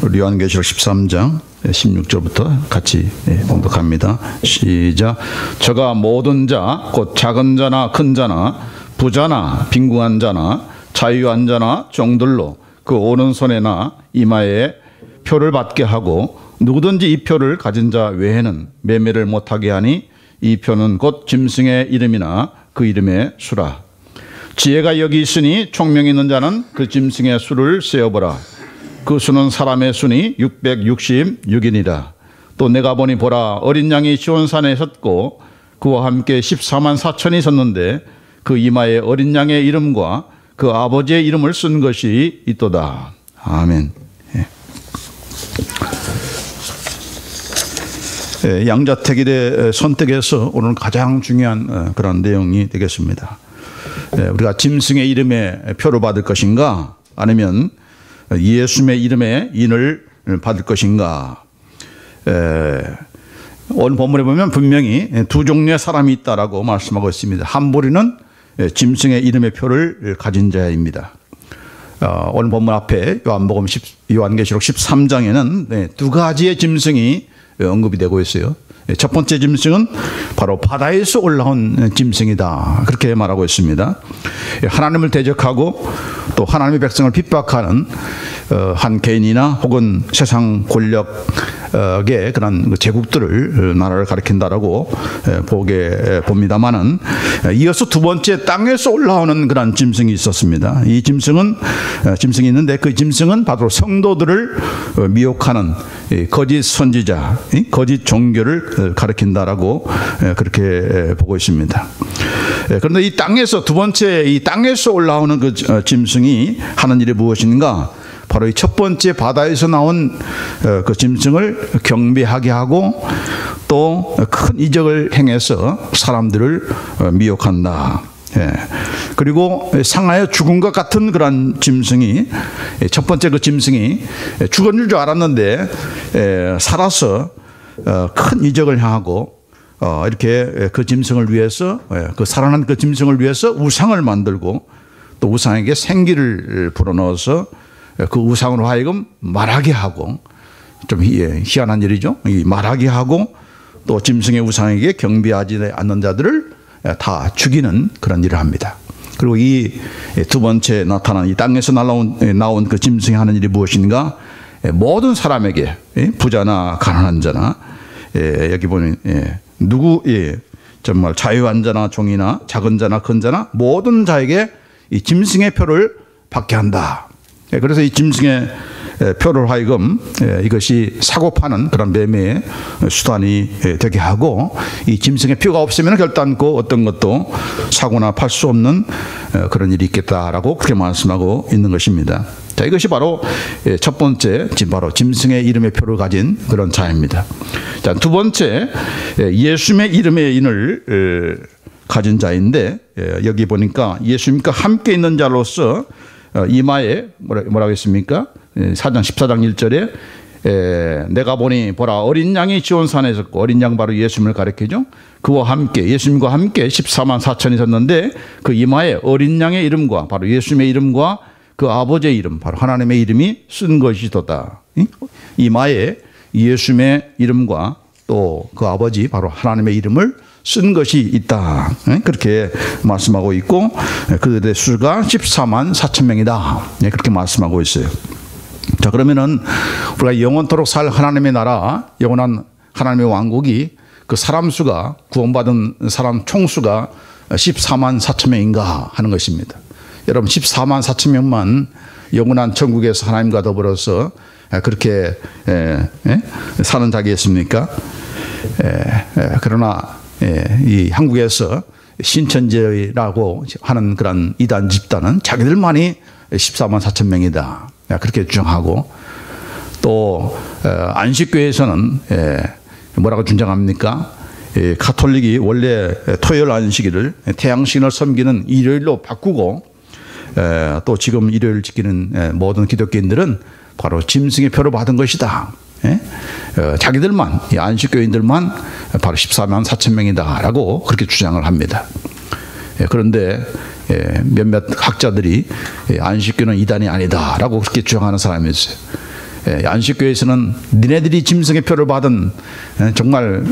우리 요한계시록 13장 16절부터 같이 봉독합니다. 시작. 저가 모든 자 곧 작은 자나 큰 자나 부자나 빈궁한 자나 자유한 자나 종들로 그 오른손에나 이마에 표를 받게 하고 누구든지 이 표를 가진 자 외에는 매매를 못하게 하니 이 표는 곧 짐승의 이름이나 그 이름의 수라. 지혜가 여기 있으니 총명 있는 자는 그 짐승의 수를 세어보라. 그 수는 사람의 수니 666이니라. 또 내가 보니 보라, 어린 양이 시온산에 섰고 그와 함께 14만 4천이 섰는데 그 이마에 어린 양의 이름과 그 아버지의 이름을 쓴 것이 있도다. 아멘. 양자택일의 선택에서 오늘 가장 중요한 그런 내용이 되겠습니다. 우리가 짐승의 이름에 표를 받을 것인가, 아니면 예수님의 이름에 인을 받을 것인가. 오늘 본문에 보면 분명히 두 종류의 사람이 있다라고 말씀하고 있습니다. 한 무리는 짐승의 이름의 표를 가진 자입니다. 오늘 본문 앞에 요한계시록 13장에는 두 가지의 짐승이 언급이 되고 있어요. 첫 번째 짐승은 바로 바다에서 올라온 짐승이다, 그렇게 말하고 있습니다. 하나님을 대적하고 또 하나님의 백성을 핍박하는 한 개인이나 혹은 세상 권력의 그런 제국들을, 나라를 가리킨다라고 보게 봅니다만은, 이어서 두 번째 땅에서 올라오는 그런 짐승이 있었습니다. 이 짐승이 있는데 그 짐승은 바로 성도들을 미혹하는 거짓 선지자, 거짓 종교를 가리킨다라고 그렇게 보고 있습니다. 그런데 이 땅에서, 두 번째 이 땅에서 올라오는 그 짐승이 하는 일이 무엇인가? 바로 이 첫 번째 바다에서 나온 그 짐승을 경배하게 하고 또 큰 이적을 행해서 사람들을 미혹한다. 그리고 상하여 죽은 것 같은 그런 짐승이, 첫 번째 그 짐승이 죽은 줄 알았는데 살아서 큰 이적을 행하고 이렇게 그 짐승을 위해서, 그 살아난 그 짐승을 위해서 우상을 만들고 또 우상에게 생기를 불어넣어서 그 우상으로 하여금 말하게 하고, 좀 희한한 일이죠. 말하게 하고 또 짐승의 우상에게 경배하지 않는 자들을 다 죽이는 그런 일을 합니다. 그리고 이 두 번째 나타난 이 땅에서 나온 그 짐승이 하는 일이 무엇인가? 모든 사람에게, 부자나 가난한 자나, 여기 보면 정말 자유한 자나 종이나 작은 자나 큰 자나 모든 자에게 이 짐승의 표를 받게 한다. 그래서 이 짐승의 표를 하여금 이것이 사고 파는 그런 매매의 수단이 되게 하고, 이 짐승의 표가 없으면 결단코 어떤 것도 사고나 팔 수 없는 그런 일이 있겠다라고 그렇게 말씀하고 있는 것입니다. 자, 이것이 바로 첫 번째, 바로 짐승의 이름의 표를 가진 그런 자입니다. 자, 두 번째, 예수님의 이름의 인을 가진 자인데, 여기 보니까 예수님과 함께 있는 자로서 이마에 뭐라고 했습니까? 14장 1절에 내가 보니 보라, 어린 양이 시온산에 섰고, 어린 양 바로 예수님을 가리키죠. 그와 함께, 예수님과 함께 14만 4천이 섰는데 그 이마에 어린 양의 이름과 바로 예수님의 이름과 그 아버지의 이름, 바로 하나님의 이름이 쓴 것이도다. 이마에 예수님의 이름과 또 그 아버지 바로 하나님의 이름을 쓴 것이 있다, 그렇게 말씀하고 있고, 그들의 수가 14만 4천 명이다, 그렇게 말씀하고 있어요. 자, 그러면은 우리가 영원토록 살 하나님의 나라, 영원한 하나님의 왕국이, 그 사람 수가, 구원받은 사람 총수가 14만 4천 명인가 하는 것입니다. 여러분, 14만 4천 명만 영원한 천국에서 하나님과 더불어서 그렇게 사는 자겠습니까? 그러나 이 한국에서 신천지라고 하는 그런 이단 집단은 자기들만이 14만 4천 명이다, 그렇게 주장하고, 또 안식교에서는 뭐라고 주장합니까? 가톨릭이 원래 토요일 안식일을 태양신을 섬기는 일요일로 바꾸고, 또 지금 일요일 지키는 모든 기독교인들은 바로 짐승의 표를 받은 것이다. 자기들만, 이 안식교인들만 바로 14만 4천 명이다라고 그렇게 주장을 합니다. 그런데 몇몇 학자들이 안식교는 이단이 아니다라고 그렇게 주장하는 사람이 있어요. 안식교에서는 니네들이 짐승의 표를 받은 정말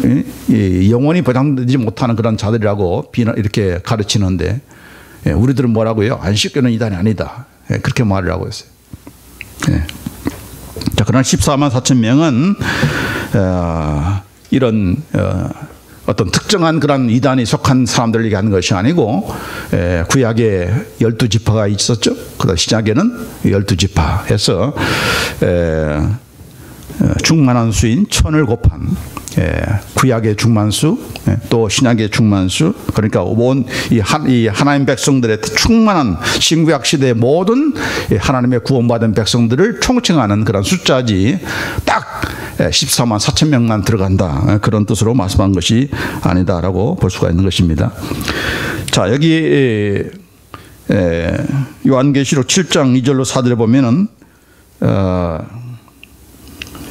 영원히 보장되지 못하는 그런 자들이라고 이렇게 가르치는데, 우리들은 뭐라고요? 안식교는 이단이 아니다. 그렇게 말을 하고 있어요. 자, 그러나 14만 4천 명은 이런 어떤 특정한 그런 이단에 속한 사람들을 얘기하는 것이 아니고, 구약에 12지파가 있었죠. 그다음 신약에는 12지파에서 중만한 수인 1000을 곱한 구약의 중만수, 또 신약의 중만수, 그러니까 이 하나님 백성들의 충만한 신구약 시대의 모든 하나님의 구원받은 백성들을 총칭하는 그런 숫자지, 딱 14만 4천 명만 들어간다, 그런 뜻으로 말씀한 것이 아니다라고 볼 수가 있는 것입니다. 자, 여기 요한계시록 7장 2절로 4절에 보면은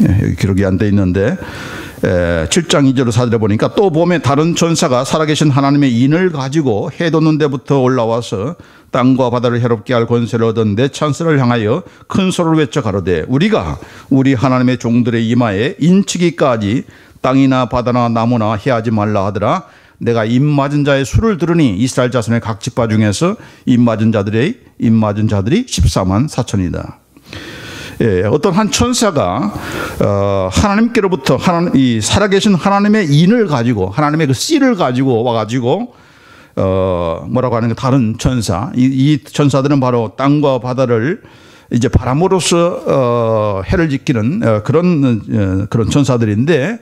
여기 기록이 안 돼 있는데, 7장 2절로 4절에 보니까, 또 봄에 다른 천사가 살아계신 하나님의 인을 가지고 해 돋는 데부터 올라와서 땅과 바다를 해롭게 할 권세를 얻은 내 찬스를 향하여 큰 소리를 외쳐 가로되, 우리가 우리 하나님의 종들의 이마에 인치기까지 땅이나 바다나 나무나 해하지 말라 하더라. 내가 입맞은 자의 수를 들으니 이스라엘 자손의 각 지파 중에서 입맞은 자들이 14만 4천이다. 어떤 한 천사가 하나님께로부터 이 살아계신 하나님의 인을 가지고, 하나님의 그 씨를 가지고 와가지고 뭐라고 하는 게, 다른 천사, 이 천사들은 바로 땅과 바다를 이제 바람으로써 해를 지키는 그런 천사들인데,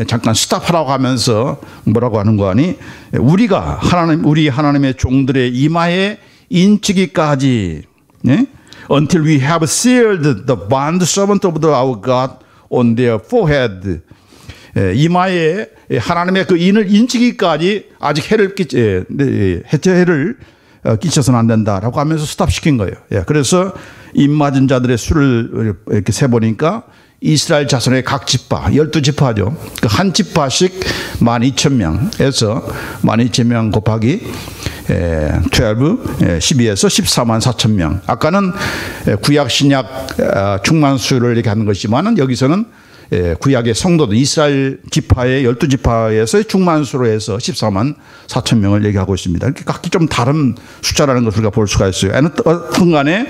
잠깐 스탑하라고 하면서 뭐라고 하는 거 아니? 우리가 우리 하나님의 종들의 이마에 인치기까지, until we have sealed the bond servant of our God on their forehead. 이마에 하나님의 그 인을 인치기까지 아직 해를 끼쳐서는 안 된다라고 하면서 스탑시킨 거예요. 그래서 입맞은 자들의 수를 이렇게 세보니까 이스라엘 자손의 각 지파, 12지파죠. 그 한 지파씩 12,000명에서 12,000명 곱하기 12에서 14만 4천 명. 아까는 구약 신약 충만수를 이렇게 하는 것이지만은, 여기서는 구약의 성도들 이스라엘 지파의 12지파에서 충만수로 해서 14만 4천 명을 얘기하고 있습니다. 각기 좀 다른 숫자라는 것을 우리가 볼 수가 있어요. 어떤 간에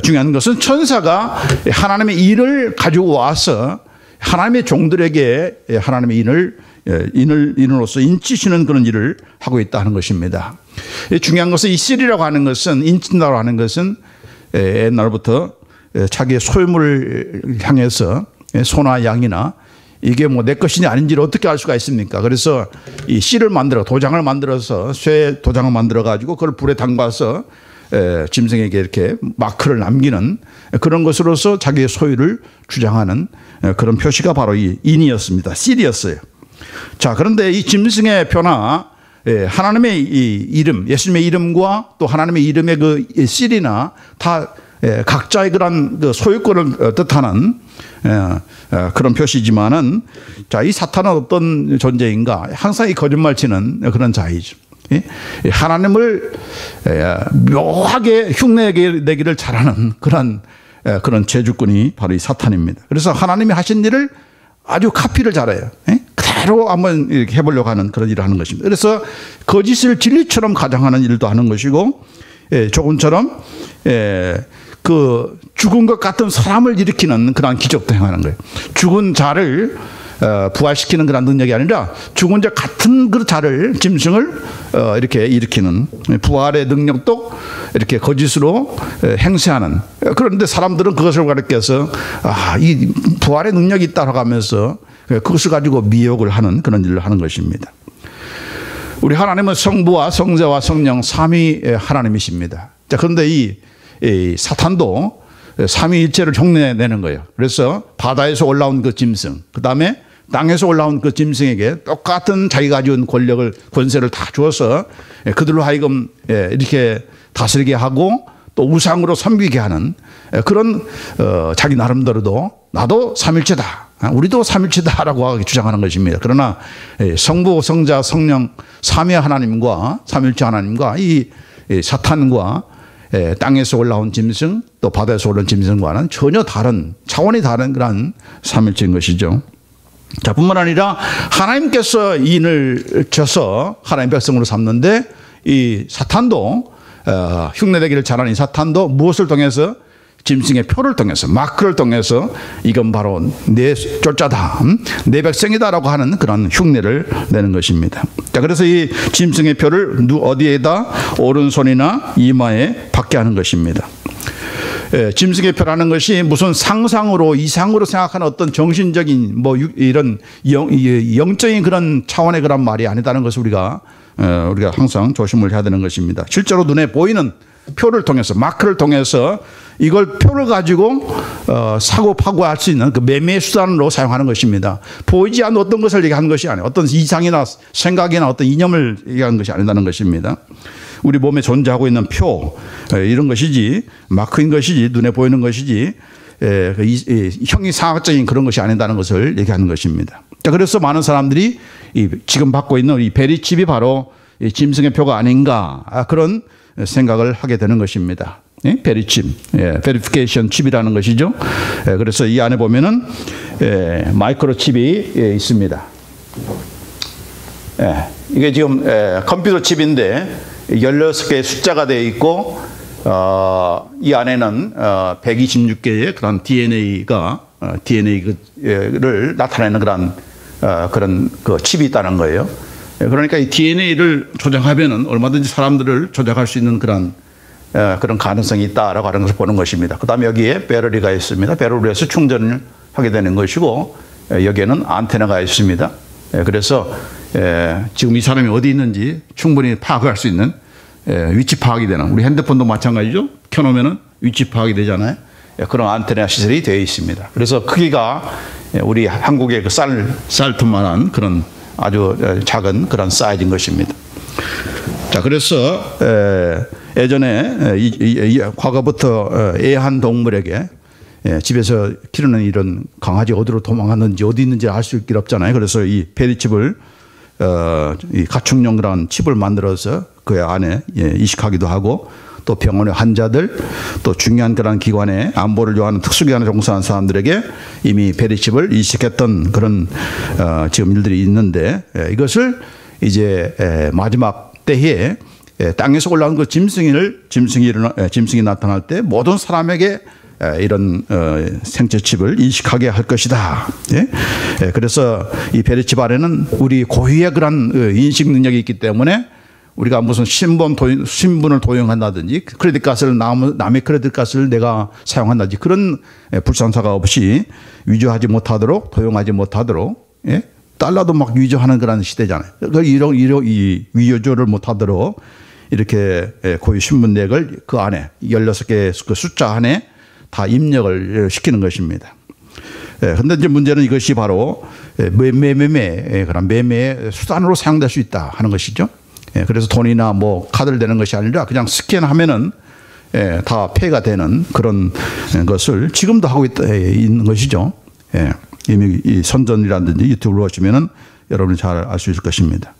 중요한 것은 천사가 하나님의 인을 가지고 와서 하나님의 종들에게 하나님의 인으로서 인치시는 그런 일을 하고 있다는 것입니다. 중요한 것은 이 씨리라고 하는 것은, 인친다고 하는 것은 옛날부터 자기의 소유물을 향해서 소나 양이나 이게 뭐 내 것이냐 아닌지를 어떻게 알 수가 있습니까? 그래서 이 씨를 도장을 만들어서, 쇠 도장을 만들어 가지고 그걸 불에 담가서 짐승에게 이렇게 마크를 남기는 그런 것으로서 자기의 소유를 주장하는 그런 표시가 바로 이 인이었습니다. 씨리였어요. 자, 그런데 이 짐승의 표나 하나님의 이 이름, 예수님의 이름과 또 하나님의 이름의 그 씨리나 다 각자의 그런 그 소유권을 뜻하는 그런 표시지만은, 자, 이 사탄은 어떤 존재인가? 항상 이 거짓말 치는 그런 자이죠. 하나님을 묘하게 흉내내기를 잘하는 그런 죄주꾼이 바로 이 사탄입니다. 그래서 하나님이 하신 일을 아주 카피를 잘해요. 그대로 한번 이렇게 해보려고 하는 그런 일을 하는 것입니다. 그래서 거짓을 진리처럼 가장하는 일도 하는 것이고, 조금처럼 그 죽은 것 같은 사람을 일으키는 그런 기적도 행하는 거예요. 죽은 자를 부활시키는 그런 능력이 아니라 죽은 자 같은 그 자를, 짐승을 이렇게 일으키는 부활의 능력도 이렇게 거짓으로 행세하는. 그런데 사람들은 그것을 가르쳐서 이 부활의 능력이 있다고 하면서 그것을 가지고 미혹을 하는 그런 일을 하는 것입니다. 우리 하나님은 성부와 성자와 성령 삼위 하나님이십니다. 자, 그런데 이 사탄도 삼위일체를 흉내내는 거예요. 그래서 바다에서 올라온 그 짐승, 그 다음에 땅에서 올라온 그 짐승에게 똑같은 자기가 가진 권세를 다 주어서 그들로 하여금 이렇게 다스리게 하고 또 우상으로 섬기게 하는 그런 자기 나름대로도 나도 삼일체다, 우리도 삼일체다라고 주장하는 것입니다. 그러나 성부, 성자, 성령 삼위 하나님과 삼일체 하나님과 이 사탄과 땅에서 올라온 짐승 또 바다에서 올라온 짐승과는 전혀 다른 차원이 다른 그런 삼일체인 것이죠. 자, 뿐만 아니라 하나님께서 인을 쳐서 하나님 백성으로 삼는데 이 사탄도 흉내내기를 잘하는 이 사탄도 무엇을 통해서 짐승의 표를 통해서 마크를 통해서 이건 바로 내 쫄자다, 내 백성이다라고 하는 그런 흉내를 내는 것입니다. 자, 그래서 이 짐승의 표를 어디에다 오른손이나 이마에 받게 하는 것입니다. 짐승의 표라는 것이 무슨 상상으로 이상으로 생각하는 어떤 정신적인 뭐 이런 영적인 그런 차원의 그런 말이 아니다는 것을 우리가 항상 조심을 해야 되는 것입니다. 실제로 눈에 보이는 표를 통해서 마크를 통해서 이걸 표를 가지고 사고 파고할 수 있는 그 매매 수단으로 사용하는 것입니다. 보이지 않는 어떤 것을 얘기하는 것이 아니에요. 어떤 이상이나 생각이나 어떤 이념을 얘기하는 것이 아니라는 것입니다. 우리 몸에 존재하고 있는 표 이런 것이지 마크인 것이지 눈에 보이는 것이지 형이상학적인 그런 것이 아니다는 것을 얘기하는 것입니다. 자, 그래서 많은 사람들이 지금 받고 있는 이 베리칩이 바로 이 짐승의 표가 아닌가 그런 생각을 하게 되는 것입니다. 베리칩, 베리피케이션 칩이라는 것이죠. 그래서 이 안에 보면은 마이크로칩이 있습니다. 이게 지금 컴퓨터 칩인데 16개의 숫자가 되어 있고 이 안에는 126개의 그런 DNA를 나타내는 그런 그 칩이 있다는 거예요. 그러니까 이 DNA를 조작하면은 얼마든지 사람들을 조작할 수 있는 그런 가능성이 있다라고 하는 것을 보는 것입니다. 그다음에 여기에 배터리가 있습니다. 배터리에서 충전을 하게 되는 것이고 여기에는 안테나가 있습니다. 그래서 지금 이 사람이 어디 있는지 충분히 파악할 수 있는 위치 파악이 되는, 우리 핸드폰도 마찬가지죠. 켜놓으면은 위치 파악이 되잖아요. 그런 안테나 시설이 되어 있습니다. 그래서 크기가 우리 한국의 그 쌀통만한 그런 아주 작은 그런 사이즈인 것입니다. 자, 그래서 예전에 과거부터 애완 동물에게 집에서 기르는 이런 강아지 어디로 도망갔는지 어디 있는지 알 수 있길 없잖아요. 그래서 이 베리칩을 이 가축용 그런 칩을 만들어서 그 안에 이식하기도 하고 또 병원의 환자들 또 중요한 그런 기관에 안보를 요하는 특수기관에 종사하는 사람들에게 이미 베리칩을 이식했던 그런 지금 일들이 있는데 이것을 이제 마지막 때에 땅에서 올라온 그 짐승이 나타날 때 모든 사람에게 이런 생체 칩을 인식하게 할 것이다. 그래서 이 베리칩 안에는 우리 고유의 그런 인식 능력이 있기 때문에 우리가 무슨 신분을 도용한다든지 크레딧 카드를 남의 크레딧 카드를 내가 사용한다든지 그런 불상사가 없이 위조하지 못하도록 도용하지 못하도록 달러도 막 위조하는 그런 시대잖아요. 이 위조를 못하도록 이렇게 고유 신분 내역을 그 안에 16개의 그 숫자 안에 다 입력을 시키는 것입니다. 그런데 이제 문제는 이것이 바로 그런 매매의 수단으로 사용될 수 있다 하는 것이죠. 그래서 돈이나 뭐 카드를 대는 것이 아니라 그냥 스캔하면은 다 폐가 되는 그런 것을 지금도 하고 있는 것이죠. 이미 이 선전이라든지 유튜브로 보시면은 여러분이 잘 알 수 있을 것입니다.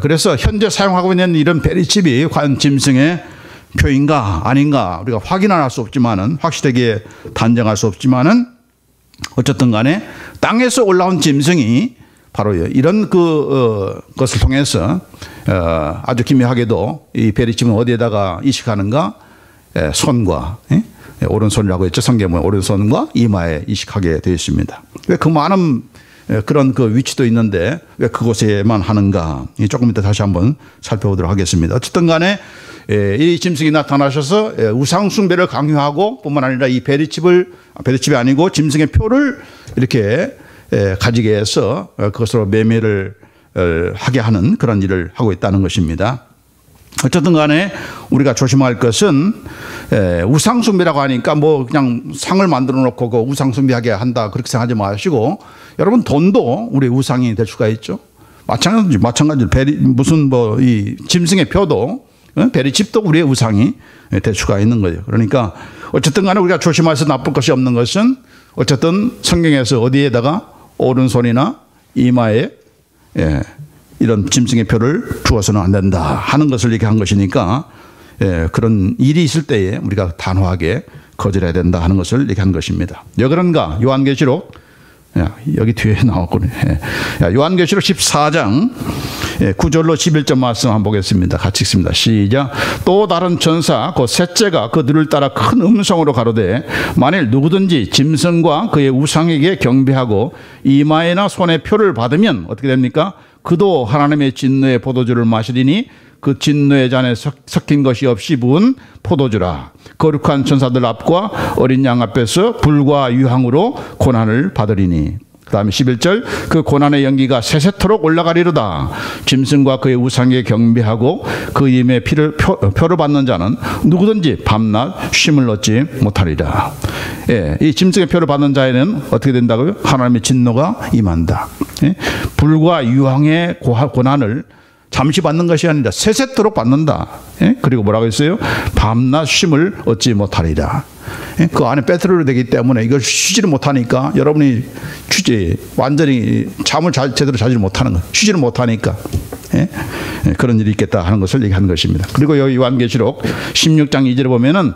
그래서 현재 사용하고 있는 이런 베리칩이 과연 짐승의 표인가 아닌가 우리가 확인은 할 수 없지만은 확실하게 단정할 수 없지만은 어쨌든 간에 땅에서 올라온 짐승이 바로 이런 것을 통해서 아주 기묘하게도 이 베리칩은 어디에다가 이식하는가? 손과 오른손이라고 했죠. 성경에 오른손과 이마에 이식하게 되어 있습니다. 왜 그 많은 그런 그 위치도 있는데 왜 그곳에만 하는가? 조금 이따 다시 한번 살펴보도록 하겠습니다. 어쨌든 간에 이 짐승이 나타나셔서 우상 숭배를 강요하고 뿐만 아니라 이 베리칩이 아니고 짐승의 표를 이렇게 가지게 해서 그것으로 매매를 하게 하는 그런 일을 하고 있다는 것입니다. 어쨌든 간에 우리가 조심할 것은 우상숭배라고 하니까 뭐 그냥 상을 만들어 놓고 그 우상숭배하게 한다 그렇게 생각하지 마시고 여러분 돈도 우리 우상이 될 수가 있죠. 마찬가지로 무슨 뭐 이 짐승의 표도 베리칩도 우리의 우상이 될 수가 있는 거예요. 그러니까 어쨌든 간에 우리가 조심해서 나쁠 것이 없는 것은 어쨌든 성경에서 어디에다가 오른손이나 이마에 이런 짐승의 표를 주어서는 안 된다 하는 것을 얘기한 것이니까 그런 일이 있을 때에 우리가 단호하게 거절해야 된다 하는 것을 얘기한 것입니다. 왜 그런가? 요한계시록 여기 뒤에 나왔군요. 요한계시록 14장 9절로 11절 말씀 한번 보겠습니다. 같이 읽습니다. 시작. 또 다른 천사 곧 셋째가 그들을 따라 큰 음성으로 가로되 만일 누구든지 짐승과 그의 우상에게 경배하고 이마에나 손에 표를 받으면 어떻게 됩니까? 그도 하나님의 진노의 포도주를 마시리니 그 진노의 잔에 섞인 것이 없이 부은 포도주라. 거룩한 천사들 앞과 어린 양 앞에서 불과 유황으로 고난을 받으리니. 그 다음에 11절 그 고난의 연기가 세세토록 올라가리로다. 짐승과 그의 우상에 경배하고 그 임의 표를 받는 자는 누구든지 밤낮 쉼을 얻지 못하리라. 이 짐승의 표를 받는 자에는 어떻게 된다고요? 하나님의 진노가 임한다. 불과 유황의 고난을 잠시 받는 것이 아니라 세세토록 받는다. 그리고 뭐라고 했어요? 밤낮 쉼을 얻지 못하리라. 그 안에 배터리로 되기 때문에 이걸 쉬지를 못하니까 여러분이 완전히 잠을 제대로 자지를 못하는 거, 쉬지를 못하니까 그런 일이 있겠다 하는 것을 얘기하는 것입니다. 그리고 여기 요한계시록 16장 2절에 보면은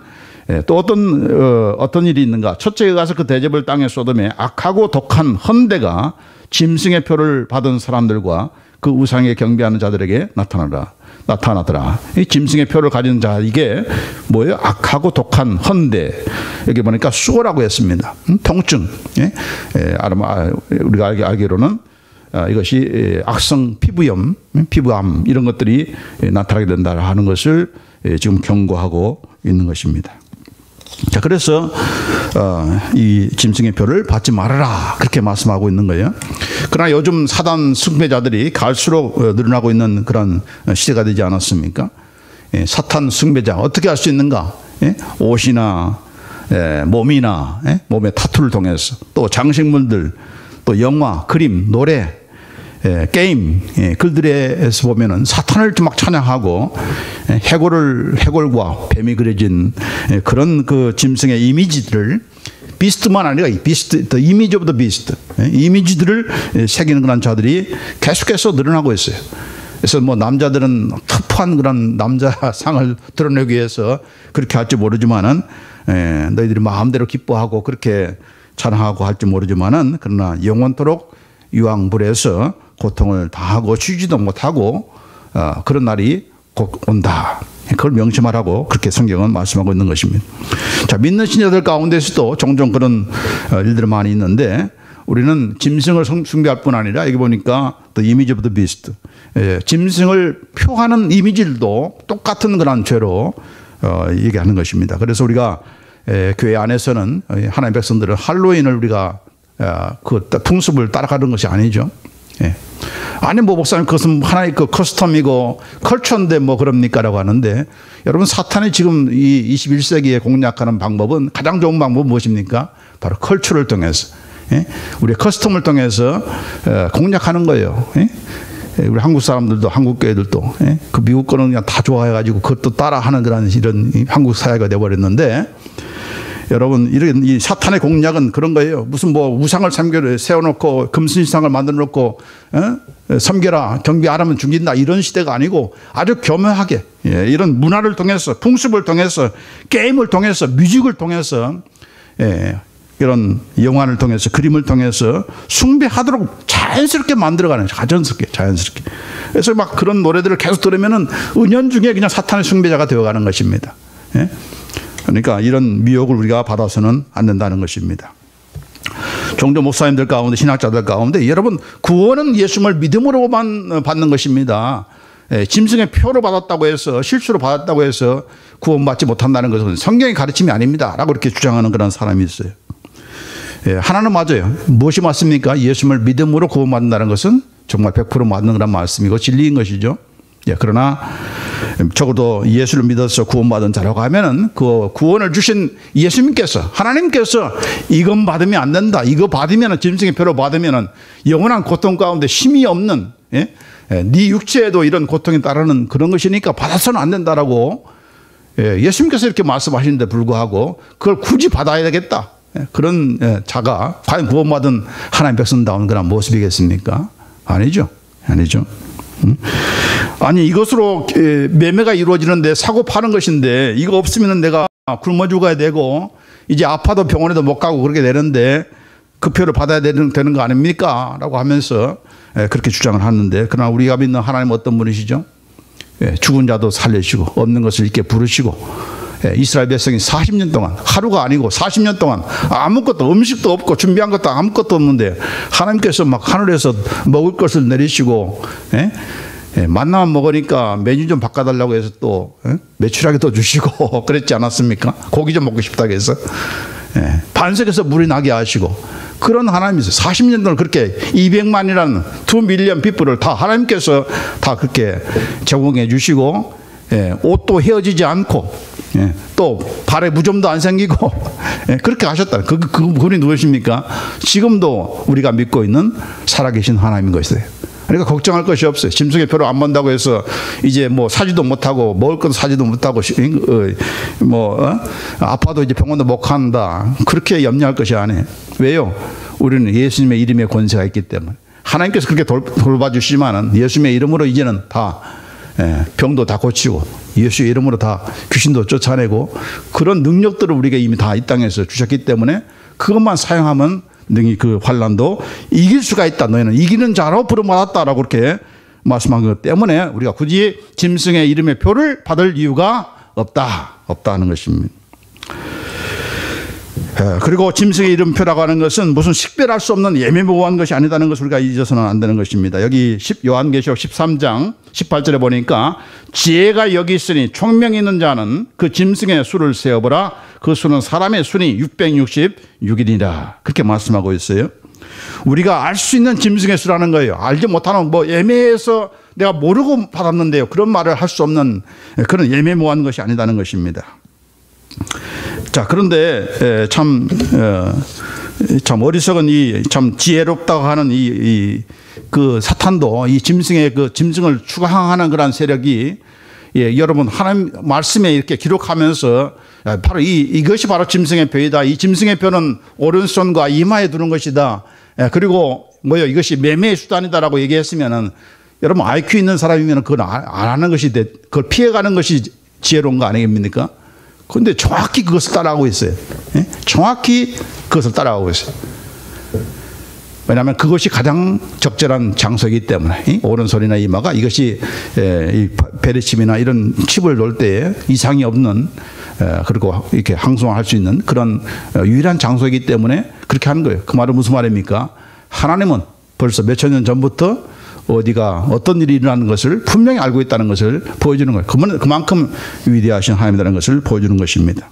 또 어떤 일이 있는가? 첫째가 가서 그 대접을 땅에 쏟음에 악하고 독한 헌대가 짐승의 표를 받은 사람들과 그 우상에 경배하는 자들에게 나타나더라. 이 짐승의 표를 가진 자, 이게 뭐예요? 악하고 독한 헌대. 여기 보니까 수어라고 했습니다. 통증. 우리가 알기로는 이것이 악성 피부염, 피부암 이런 것들이 나타나게 된다 하는 것을 지금 경고하고 있는 것입니다. 자, 그래서 이 짐승의 표를 받지 말아라 그렇게 말씀하고 있는 거예요. 그러나 요즘 사단 숭배자들이 갈수록 늘어나고 있는 그런 시대가 되지 않았습니까? 사탄 숭배자 어떻게 할 수 있는가? 옷이나 몸이나 몸의 타투를 통해서 또 장식물들 또 영화, 그림, 노래, 게임 글들에서 보면은 사탄을 막 찬양하고 해골과 뱀이 그려진 그런 그 짐승의 이미지들을 비스트만 아니라 비스트, the image of the beast, 이미지들을 새기는 그런 자들이 계속해서 늘어나고 있어요. 그래서 뭐 남자들은 터프한 그런 남자상을 드러내기 위해서 그렇게 할지 모르지만은 너희들이 마음대로 기뻐하고 그렇게 찬양하고 할지 모르지만은 그러나 영원토록 유황불에서 고통을 다하고 쉬지도 못하고 그런 날이 곧 온다. 그걸 명심하라고 그렇게 성경은 말씀하고 있는 것입니다. 자, 믿는 신자들 가운데서도 종종 그런 일들이 많이 있는데 우리는 짐승을 숭배할 뿐 아니라 여기 보니까 the image of the beast, 짐승을 표하는 이미지들도 똑같은 그런 죄로 얘기하는 것입니다. 그래서 우리가 교회 안에서는 하나님의 백성들은 할로윈을 우리가 그 풍습을 따라가는 것이 아니죠. 아니 뭐 목사님 그것은 하나의 그 커스텀이고 컬처인데 뭐 그럽니까라고 하는데 여러분 사탄이 지금 이 21세기에 공략하는 방법은 가장 좋은 방법은 무엇입니까? 바로 컬처를 통해서 우리의 커스텀을 통해서 공략하는 거예요. 우리 한국 사람들도 한국 교회들도 그 미국 거는 그냥 다 좋아해가지고 그것도 따라하는 그런 이런 한국 사회가 돼버렸는데 여러분 이런 이 사탄의 공략은 그런 거예요. 무슨 뭐 우상을 세워놓고 금신상을 만들어놓고 섬겨라 경비 안 하면 죽인다 이런 시대가 아니고 아주 교묘하게 이런 문화를 통해서 풍습을 통해서 게임을 통해서 뮤직을 통해서 이런 영화를 통해서 그림을 통해서 숭배하도록 자연스럽게 만들어가는 자연스럽게. 그래서 막 그런 노래들을 계속 들으면은 은연중에 그냥 사탄의 숭배자가 되어가는 것입니다. 그러니까 이런 미혹을 우리가 받아서는 안 된다는 것입니다. 종교 목사님들 가운데 신학자들 가운데 여러분 구원은 예수님을 믿음으로만 받는 것입니다. 짐승의 표로 받았다고 해서 실수로 받았다고 해서 구원받지 못한다는 것은 성경의 가르침이 아닙니다 라고 이렇게 주장하는 그런 사람이 있어요. 하나는 맞아요. 무엇이 맞습니까? 예수님을 믿음으로 구원받는다는 것은 정말 100% 맞는 그런 말씀이고 진리인 것이죠. 그러나 적어도 예수를 믿어서 구원받은 자라고 하면은 그 구원을 주신 예수님께서 하나님께서 이건 받으면 안 된다. 이거 받으면은 짐승의 표로 받으면은 영원한 고통 가운데 힘이 없는 네 육체에도 이런 고통이 따르는 그런 것이니까 받아서는 안 된다라고 예수님께서 이렇게 말씀하시는데 불구하고 그걸 굳이 받아야 되겠다. 그런 자가 과연 구원받은 하나님 백성다운 그런 모습이겠습니까? 아니죠. 아니 이것으로 매매가 이루어지는데 사고 파는 것인데 이거 없으면 내가 굶어 죽어야 되고 이제 아파도 병원에도 못 가고 그렇게 되는데 그 표를 받아야 되는 거 아닙니까? 라고 하면서 그렇게 주장을 하는데, 그러나 우리가 믿는 하나님은 어떤 분이시죠? 죽은 자도 살리시고 없는 것을 있게 부르시고, 이스라엘 백성이 40년 동안, 하루가 아니고 40년 동안 아무것도, 음식도 없고 준비한 것도 아무것도 없는데 하나님께서 막 하늘에서 먹을 것을 내리시고, 만나만 먹으니까 메뉴 좀 바꿔달라고 해서 또 매출하게 또 주시고 그랬지 않았습니까? 고기 좀 먹고 싶다고 해서 반석에서 물이 나게 하시고, 그런 하나님이세요. 40년 동안 그렇게 200만이라는 2밀리언 피플을 다 하나님께서 다 그렇게 제공해 주시고, 옷도 헤어지지 않고, 또 발에 무좀도 안 생기고 그렇게 하셨다. 그분이 누구십니까? 지금도 우리가 믿고 있는 살아계신 하나님인 것이에요. 그러니까 걱정할 것이 없어요. 짐승의 표를 안 본다고 해서 이제 뭐 사지도 못하고 먹을 것도 사지도 못하고 아파도 이제 병원도 못 간다, 그렇게 염려할 것이 아니에요. 왜요? 우리는 예수님의 이름에 권세가 있기 때문에. 하나님께서 그렇게 돌봐주시지만은 예수님의 이름으로 이제는 다 병도 다 고치고 예수의 이름으로 다 귀신도 쫓아내고 그런 능력들을 우리가 이미 다 이 땅에서 주셨기 때문에 그것만 사용하면 능히 그 환난도 이길 수가 있다. 너희는 이기는 자로 부름받았다라고 그렇게 말씀한 것 때문에 우리가 굳이 짐승의 이름의 표를 받을 이유가 없다는 것입니다. 그리고 짐승의 이름표라고 하는 것은 무슨 식별할 수 없는 예매모호한 것이 아니다는 것을 우리가 잊어서는 안 되는 것입니다. 여기 요한계시록 13장 18절에 보니까 지혜가 여기 있으니 총명이 있는 자는 그 짐승의 수를 세어보라. 그 수는 사람의 수니 666일이라. 그렇게 말씀하고 있어요. 우리가 알 수 있는 짐승의 수라는 거예요. 알지 못하는 뭐 예매해서 내가 모르고 받았는데요, 그런 말을 할 수 없는 그런 예매모호한 것이 아니다는 것입니다. 자, 그런데 참 어리석은 참 지혜롭다고 하는 그 사탄도 이 짐승의 그 짐승을 추앙하는 그런 세력이, 여러분 하나님 말씀에 이렇게 기록하면서 바로 이것이 바로 짐승의 표이다. 이 짐승의 표는 오른손과 이마에 두는 것이다. 그리고 이것이 매매의 수단이다라고 얘기했으면은, 여러분 IQ 있는 사람이면 그걸 안 하는 것이 그걸 피해가는 것이 지혜로운 거 아니겠습니까? 그런데 정확히 그것을 따라가고 있어요. 정확히 그것을 따라가고 있어요. 왜냐하면 그것이 가장 적절한 장소이기 때문에. 오른손이나 이마가 이것이 이 베레칩이나 이런 칩을 놓을 때 이상이 없는, 그리고 이렇게 항송할 수 있는 그런 유일한 장소이기 때문에 그렇게 하는 거예요. 그 말은 무슨 말입니까? 하나님은 벌써 몇천 년 전부터 어디가 어떤 일이 일어나는 것을 분명히 알고 있다는 것을 보여주는 거예요. 그만큼 위대하신 하나님이라는 것을 보여주는 것입니다.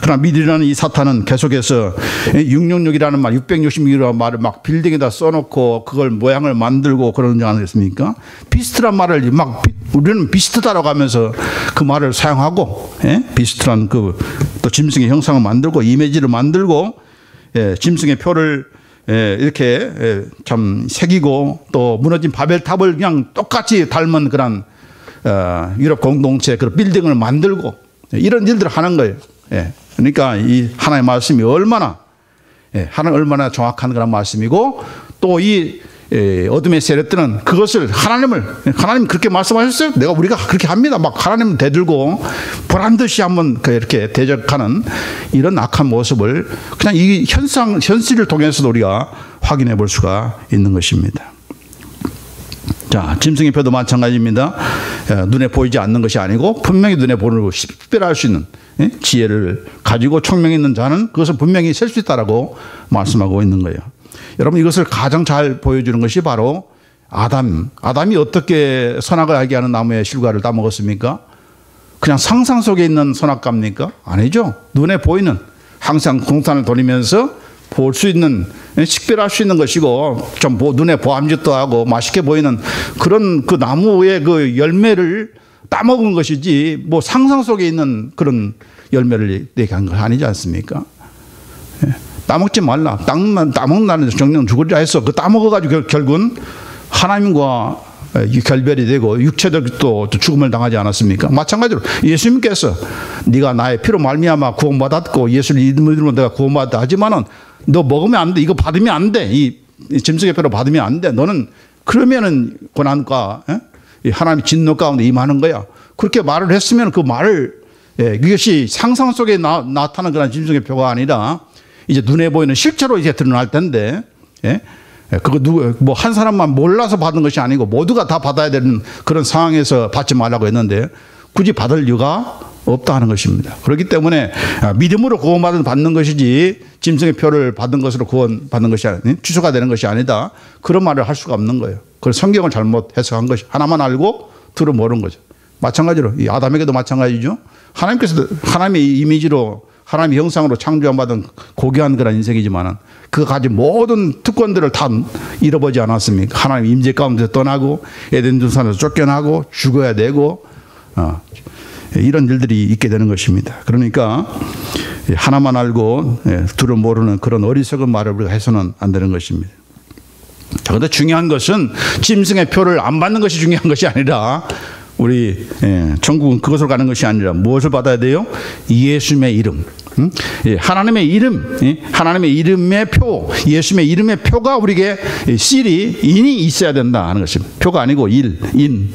그러나 믿으려는 이 사탄은 계속해서 666이라는 말, 666이라는 말을 막 빌딩에다 써놓고 그걸 모양을 만들고 그러는 줄 아니겠습니까? 비스트란 말을 막 우리는 비스트다라고 하면서 그 말을 사용하고, 비스트란 또 짐승의 형상을 만들고 이미지를 만들고, 짐승의 표를 이렇게 참 새기고, 또 무너진 바벨탑을 그냥 똑같이 닮은 그런 유럽 공동체 그런 빌딩을 만들고 이런 일들을 하는 거예요. 그러니까 이 하나님의 말씀이 얼마나 얼마나 정확한 그런 말씀이고, 또 이 어둠의 세력들은 그것을 하나님 그렇게 말씀하셨어요? 우리가 그렇게 합니다. 막 하나님을 대들고 보란 듯이 한번 이렇게 대적하는 이런 악한 모습을 그냥 이 현실을 통해서도 우리가 확인해 볼 수가 있는 것입니다. 자, 짐승의 표도 마찬가지입니다. 눈에 보이지 않는 것이 아니고 분명히 눈에 보고 식별할 수 있는 지혜를 가지고 총명이 있는 자는 그것을 분명히 셀 수 있다라고 말씀하고 있는 거예요. 여러분, 이것을 가장 잘 보여주는 것이 바로 아담이 어떻게 선악을 알게 하는 나무의 실과를 따먹었습니까? 그냥 상상 속에 있는 선악과입니까? 아니죠. 눈에 보이는, 항상 동산을 돌리면서 볼 수 있는, 식별할 수 있는 것이고, 좀 눈에 보암짓도 하고 맛있게 보이는 그런 그 나무의 그 열매를 따먹은 것이지, 뭐 상상 속에 있는 그런 열매를 얘기한 거 아니지 않습니까? 따먹지 말라. 따먹는다는 정령 죽으리라 해서 그 따먹어가지고 결국은 하나님과 결별이 되고 육체적으로 죽음을 당하지 않았습니까? 마찬가지로 예수님께서 네가 나의 피로 말미암아 구원받았고 예수를 믿으면 내가 구원받았다 하지만은 너 먹으면 안 돼. 이거 받으면 안 돼. 이 짐승의 표로 받으면 안 돼. 너는 그러면은 고난과 하나님의 진노 가운데 임하는 거야. 그렇게 말을 했으면 그 말을 이것이 상상 속에 나타나는 그런 짐승의 표가 아니라 이제 눈에 보이는 실제로 이제 드러날 텐데 그거 뭐 한 사람만 몰라서 받은 것이 아니고 모두가 다 받아야 되는 그런 상황에서 받지 말라고 했는데 굳이 받을 이유가 없다 하는 것입니다. 그렇기 때문에 믿음으로 구원받는 것이지 짐승의 표를 받은 것으로 구원받는 것이 아니 취소가 되는 것이 아니다. 그런 말을 할 수가 없는 거예요. 그래서 성경을 잘못 해석한 것이 하나만 알고 둘은 모르는 거죠. 마찬가지로 이 아담에게도 마찬가지죠. 하나님께서 하나님의 이미지로 하나님의 형상으로 창조받은 고귀한 그런 인생이지만은 그 가진 모든 특권들을 다 잃어버리지 않았습니까? 하나님 임재 가운데 떠나고 에덴 동산에서 쫓겨나고 죽어야 되고 이런 일들이 있게 되는 것입니다. 그러니까 하나만 알고 둘은 모르는 그런 어리석은 말을 우리가 해서는 안 되는 것입니다. 그런데 중요한 것은 짐승의 표를 안 받는 것이 중요한 것이 아니라 우리 천국은 그것을 가는 것이 아니라 무엇을 받아야 돼요? 예수님의 이름. 하나님의 이름, 하나님의 이름의 표, 예수님의 이름의 표가 우리에게 인이 있어야 된다 하는 것입니다. 표가 아니고 인,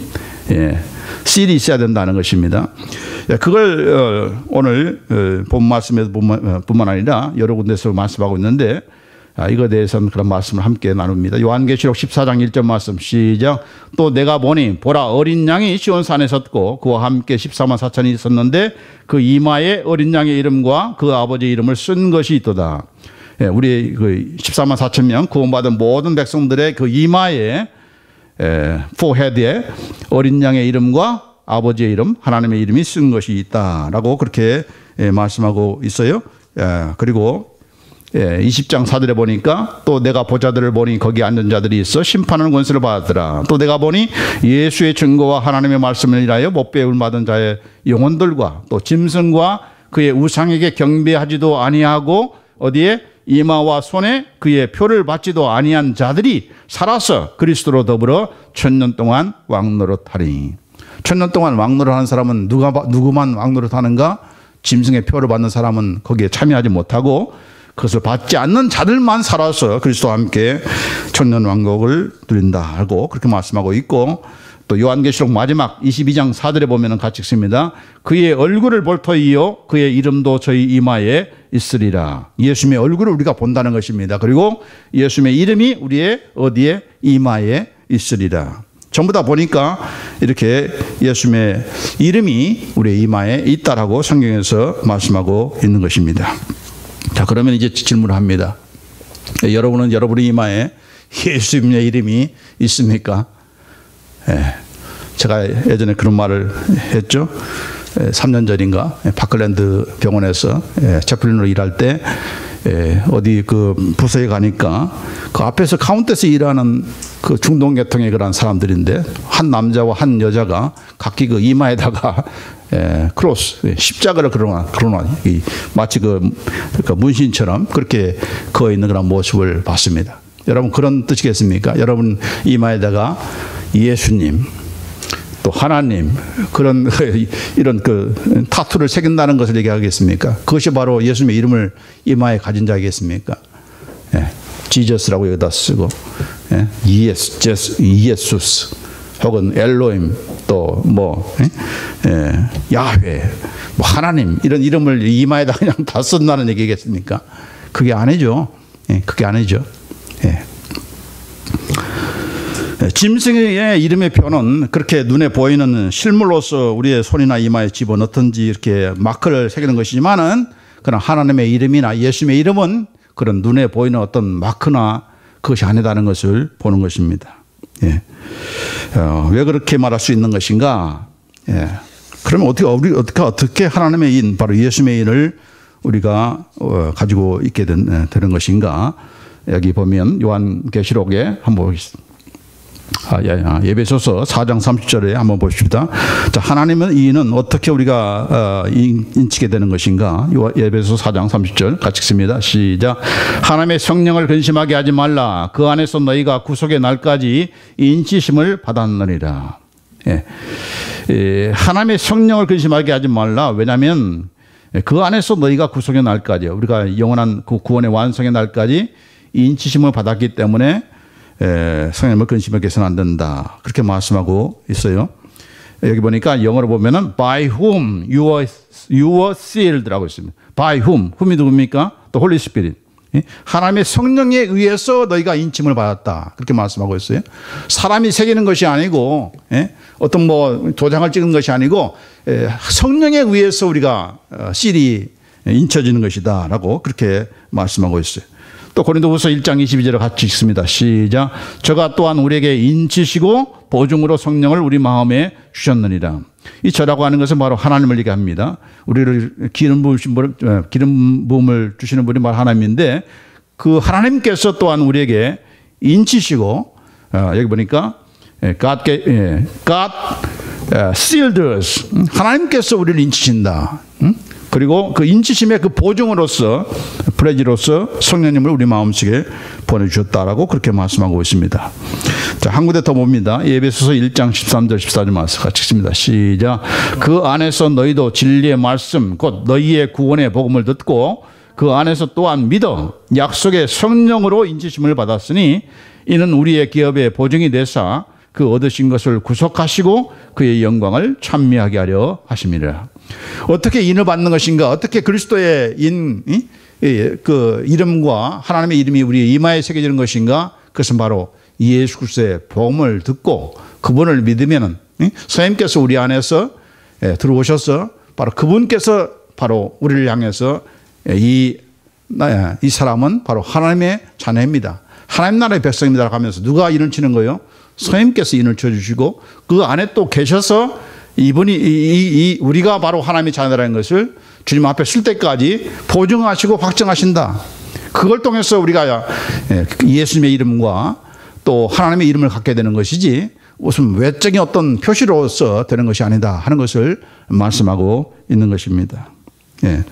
실이 있어야 된다는 것입니다. 그걸 오늘 본 말씀에서 뿐만 아니라 여러 군데서 말씀하고 있는데 이거에 대해서는 그런 말씀을 함께 나눕니다. 요한계시록 14장 1절 말씀 시작. 또 내가 보니 보라 어린 양이 시온산에 섰고 그와 함께 14만 4천이 있었는데 그 이마에 어린 양의 이름과 그 아버지의 이름을 쓴 것이 있도다. 우리 그 14만 4천 명 구원받은 모든 백성들의 그 이마에 포헤드에 어린 양의 이름과 아버지의 이름 하나님의 이름이 쓴 것이 있다라고 그렇게 말씀하고 있어요. 그리고 20장 4절에 보니까 또 내가 보좌들을 보니 거기 앉은 자들이 있어 심판하는 권세를 받았더라. 또 내가 보니 예수의 증거와 하나님의 말씀을 인하여 못 배울 받은 자의 영혼들과 또 짐승과 그의 우상에게 경배하지도 아니하고 어디에 이마와 손에 그의 표를 받지도 아니한 자들이 살아서 그리스도로 더불어 1000년 동안 왕노릇하리. 1000년 동안 왕노릇하는 사람은 누구만 왕노릇하는가? 짐승의 표를 받는 사람은 거기에 참여하지 못하고 그것을 받지 않는 자들만 살아서 그리스도와 함께 천년 왕국을 누린다 하고 그렇게 말씀하고 있고 또 요한계시록 마지막 22장 4절에 보면 같이 읽습니다. 그의 얼굴을 볼 터이요 그의 이름도 저희 이마에 있으리라. 예수님의 얼굴을 우리가 본다는 것입니다. 그리고 예수님의 이름이 우리의 어디에 이마에 있으리라. 전부 다 보니까 이렇게 예수님의 이름이 우리의 이마에 있다라고 성경에서 말씀하고 있는 것입니다. 자, 그러면 이제 질문을 합니다. 여러분은 여러분의 이마에 예수님의 이름이 있습니까? 제가 예전에 그런 말을 했죠. 3년 전인가 파클랜드 병원에서 채플린으로 일할 때 어디 그 부서에 가니까 그 앞에서 카운터에서 일하는 그 중동계통의 그런 사람들인데 한 남자와 한 여자가 각기 그 이마에다가 크로스 십자가를 그려놔 마치 그 문신처럼 그렇게 그어 있는 그런 모습을 봤습니다. 여러분 그런 뜻이겠습니까? 여러분 이마에다가 예수님 또 하나님 그런 이런 그 타투를 새긴다는 것을 얘기하겠습니까? 그것이 바로 예수님의 이름을 이마에 가진 자이겠습니까? 지저스라고 여기다 쓰고 예수스 혹은 엘로임 또 뭐 야훼 뭐 하나님 이런 이름을 이마에다 그냥 다 쓴다는 얘기겠습니까? 그게 아니죠. 그게 아니죠. 짐승의 이름의 표는 그렇게 눈에 보이는 실물로서 우리의 손이나 이마에 집어넣든지 이렇게 마크를 새기는 것이지만은 그런 하나님의 이름이나 예수님의 이름은 그런 눈에 보이는 어떤 마크나 그것이 아니다는 것을 보는 것입니다. 왜 그렇게 말할 수 있는 것인가? 그러면 어떻게 하나님의 인, 바로 예수님의 인을 우리가 가지고 있게 되는 것인가? 여기 보면 요한계시록에 한번 보겠습니다. 예배소서 4장 30절에 한번 보십시다. 자, 하나님의 이인은 어떻게 우리가 인치게 되는 것인가? 예배소서 4장 30절 같이 읽습니다. 시작. 하나님의 성령을 근심하게 하지 말라. 그 안에서 너희가 구속의 날까지 인치심을 받았느니라. 하나님의 성령을 근심하게 하지 말라. 왜냐하면 그 안에서 너희가 구속의 날까지 우리가 영원한 그 구원의 완성의 날까지 인치심을 받았기 때문에 성령님을 근심하게 해서는 안 된다. 그렇게 말씀하고 있어요. 여기 보니까 영어로 보면은 by whom you are sealed라고 있습니다. by whom이 누굽니까? 또 Holy Spirit. 하나님의 성령에 의해서 너희가 인침을 받았다. 그렇게 말씀하고 있어요. 사람이 새기는 것이 아니고 어떤 뭐 도장을 찍은 것이 아니고 성령에 의해서 우리가 실이 인쳐지는 것이다 라고 그렇게 말씀하고 있어요. 또 고린도후서 1장 22절을 같이 읽습니다. 시작. 저가 또한 우리에게 인치시고 보증으로 성령을 우리 마음에 주셨느니라. 이 저라고 하는 것은 바로 하나님을 얘기합니다. 우리를 기름 부음을 주시는 분이 바로 하나님인데 그 하나님께서 또한 우리에게 인치시고 여기 보니까 God sealed us. 하나님께서 우리를 인치신다. 그리고 그 인치심의 그 보증으로서 프레지로서 성령님을 우리 마음속에 보내주셨다라고 그렇게 말씀하고 있습니다. 자, 한 군데 더 봅니다. 에베소서 1장 13절 14절 말씀 같이 읽습니다. 시작. 그 안에서 너희도 진리의 말씀 곧 너희의 구원의 복음을 듣고 그 안에서 또한 믿어 약속의 성령으로 인치심을 받았으니 이는 우리의 기업의 보증이 되사 그 얻으신 것을 구속하시고 그의 영광을 찬미하게 하려 하심이라. 어떻게 인을 받는 것인가? 어떻게 그리스도의 그 이름과 하나님의 이름이 우리 이마에 새겨지는 것인가? 그것은 바로 예수 그리스도의 복음을 듣고 그분을 믿으면은 선생님께서 우리 안에서 들어오셔서 바로 그분께서 바로 우리를 향해서 이 사람은 바로 하나님의 자녀입니다. 하나님 나라의 백성입니다 하면서 누가 인을 치는 거예요? 선생님께서 인을 쳐주시고 그 안에 또 계셔서 이분이 우리가 바로 하나님의 자녀라는 것을 주님 앞에 쓸 때까지 보증하시고 확정하신다. 그걸 통해서 우리가 예수님의 이름과 또 하나님의 이름을 갖게 되는 것이지 무슨 외적인 어떤 표시로서 되는 것이 아니다 하는 것을 말씀하고 있는 것입니다. 예.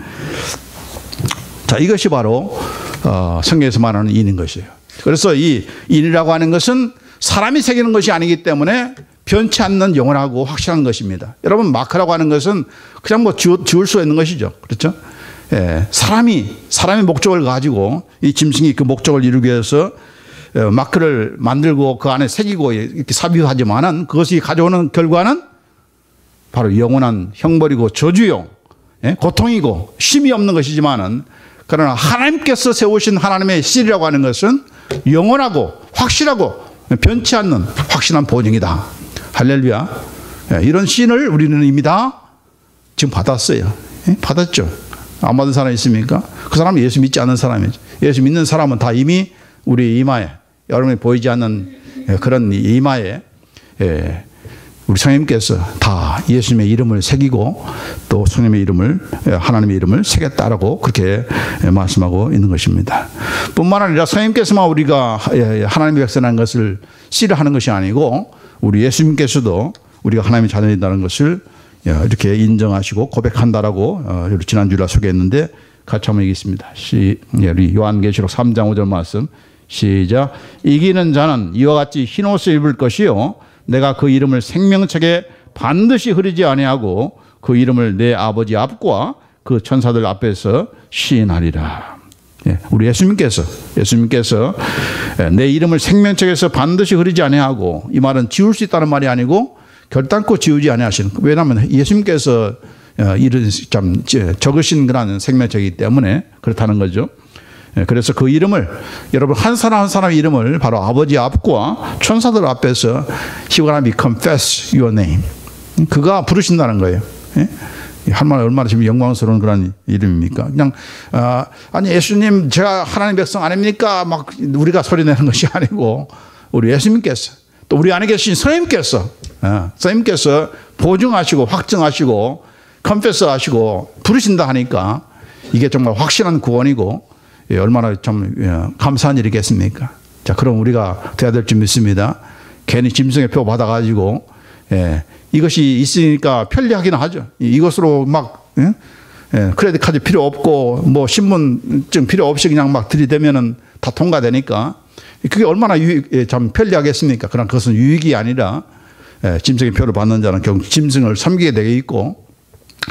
자, 이것이 바로 성경에서 말하는 인인 것이에요. 그래서 이 인이라고 하는 것은 사람이 새기는 것이 아니기 때문에 변치 않는 영원하고 확실한 것입니다. 여러분 마크라고 하는 것은 그냥 뭐 지울 수 있는 것이죠. 그렇죠? 예, 사람의 목적을 가지고 이 짐승이 그 목적을 이루기 위해서 마크를 만들고 그 안에 새기고 이렇게 삽입하지만은 그것이 가져오는 결과는 바로 영원한 형벌이고 저주요, 고통이고 쉼이 없는 것이지만은 그러나 하나님께서 세우신 하나님의 실이라고 하는 것은 영원하고 확실하고 변치 않는 확실한 보증이다. 할렐루야. 이런 신을 우리는 이미 다 지금 받았어요. 받았죠. 안 받은 사람 있습니까? 그 사람은 예수 믿지 않는 사람이죠. 예수 믿는 사람은 다 이미 우리 이마에, 여러분이 보이지 않는 그런 이마에 우리 성령님께서 다 예수님의 이름을 새기고 또 성령의 이름을, 하나님의 이름을 새겼다라고 그렇게 말씀하고 있는 것입니다. 뿐만 아니라 성령님께서만 우리가 하나님의 백성이라는 것을 싫어하는 것이 아니고 우리 예수님께서도 우리가 하나님의 자녀이다는 것을 이렇게 인정하시고 고백한다라고 지난주에 소개했는데 같이 한번 읽겠습니다. 우리 요한계시록 3장 5절 말씀 시작. 이기는 자는 이와 같이 흰옷을 입을 것이요 내가 그 이름을 생명책에 반드시 흐리지 아니하고 그 이름을 내 아버지 앞과 그 천사들 앞에서 시인하리라. 우리 예수님께서 내 이름을 생명책에서 반드시 흐리지 아니하고, 이 말은 지울 수 있다는 말이 아니고 결단코 지우지 아니하시는, 왜냐하면 예수님께서 이런 참 적으신 그런 생명책이기 때문에 그렇다는 거죠. 그래서 그 이름을, 여러분 한 사람 한 사람의 이름을 바로 아버지 앞과 천사들 앞에서 He gonna be confess your name. 그가 부르신다는 거예요. 할 말 얼마나 지금 영광스러운 그런 이름입니까? 그냥 아니 예수님 제가 하나님 백성 아닙니까? 막 우리가 소리내는 것이 아니고 우리 예수님께서 또 우리 안에 계신 선생님께서 보증하시고 확증하시고 컨페스하시고 부르신다 하니까 이게 정말 확실한 구원이고 얼마나 참 감사한 일이겠습니까? 자, 그럼 우리가 돼야 될 줄 믿습니다. 괜히 짐승의 표 받아가지고 이것이 있으니까 편리하긴 하죠. 이것으로 막 크레딧 카드 필요 없고 뭐 신분증 필요 없이 그냥 막 들이대면은 다 통과되니까 그게 얼마나 참 편리하겠습니까? 그러나 그것은 유익이 아니라 짐승의 표를 받는 자는 결국 짐승을 섬기게 되어 있고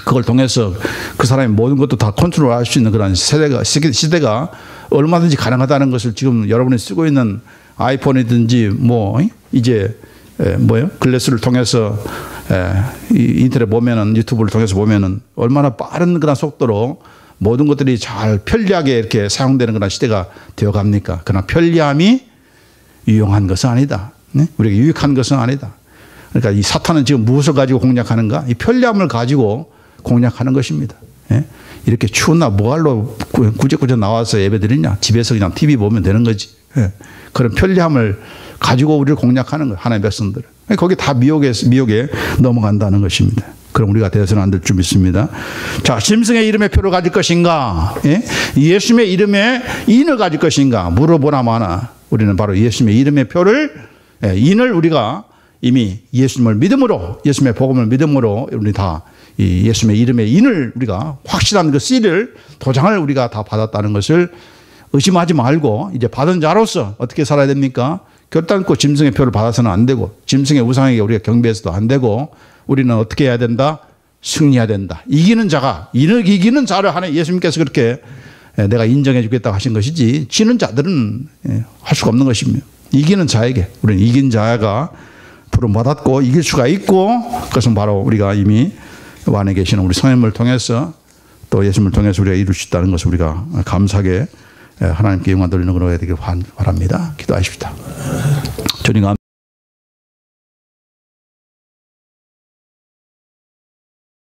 그걸 통해서 그 사람이 모든 것도 다 컨트롤할 수 있는 그런 시대가 얼마든지 가능하다는 것을 지금 여러분이 쓰고 있는 아이폰이든지 뭐 이제 글래스를 통해서 인터넷 보면은 유튜브를 통해서 보면은 얼마나 빠른 그런 속도로 모든 것들이 잘 편리하게 이렇게 사용되는 그런 시대가 되어 갑니까? 그러나 편리함이 유용한 것은 아니다. 네? 우리에게 유익한 것은 아니다. 그러니까 이 사탄은 지금 무엇을 가지고 공략하는가? 이 편리함을 가지고 공략하는 것입니다. 예? 이렇게 추운 날 뭐할로 구제구제 나와서 예배 드리냐? 집에서 그냥 TV 보면 되는 거지. 예? 그런 편리함을 가지고 우리를 공략하는 거예요. 하나님의 백성들을. 거기 다 미혹에 넘어간다는 것입니다. 그럼 우리가 되어서는 안 될 줄 믿습니다. 자, 짐승의 이름의 표를 가질 것인가? 예? 예수님의 이름의 인을 가질 것인가? 물어보나 마나. 우리는 바로 예수님의 이름의 표를, 인을 우리가 이미 예수님을 믿음으로, 예수님의 복음을 믿음으로 우리 다 이 예수님의 이름의 인을 우리가 확실한 그 씨를, 도장을 우리가 다 받았다는 것을 의심하지 말고 이제 받은 자로서 어떻게 살아야 됩니까? 결단코 짐승의 표를 받아서는 안 되고, 짐승의 우상에게 우리가 경배해서도 안 되고, 우리는 어떻게 해야 된다? 승리해야 된다. 이기는 자를 하는 예수님께서 그렇게 내가 인정해 주겠다고 하신 것이지, 지는 자들은 할 수가 없는 것입니다. 이기는 자에게, 우리는 이긴 자가 부름받았고 이길 수가 있고, 그것은 바로 우리가 이미 안에 계시는 우리 성령님을 통해서 또 예수님을 통해서 우리가 이룰 수 있다는 것을 우리가 감사하게 하나님께 영광 돌리는 그로 해야 되길 바랍니다. 기도하십시다.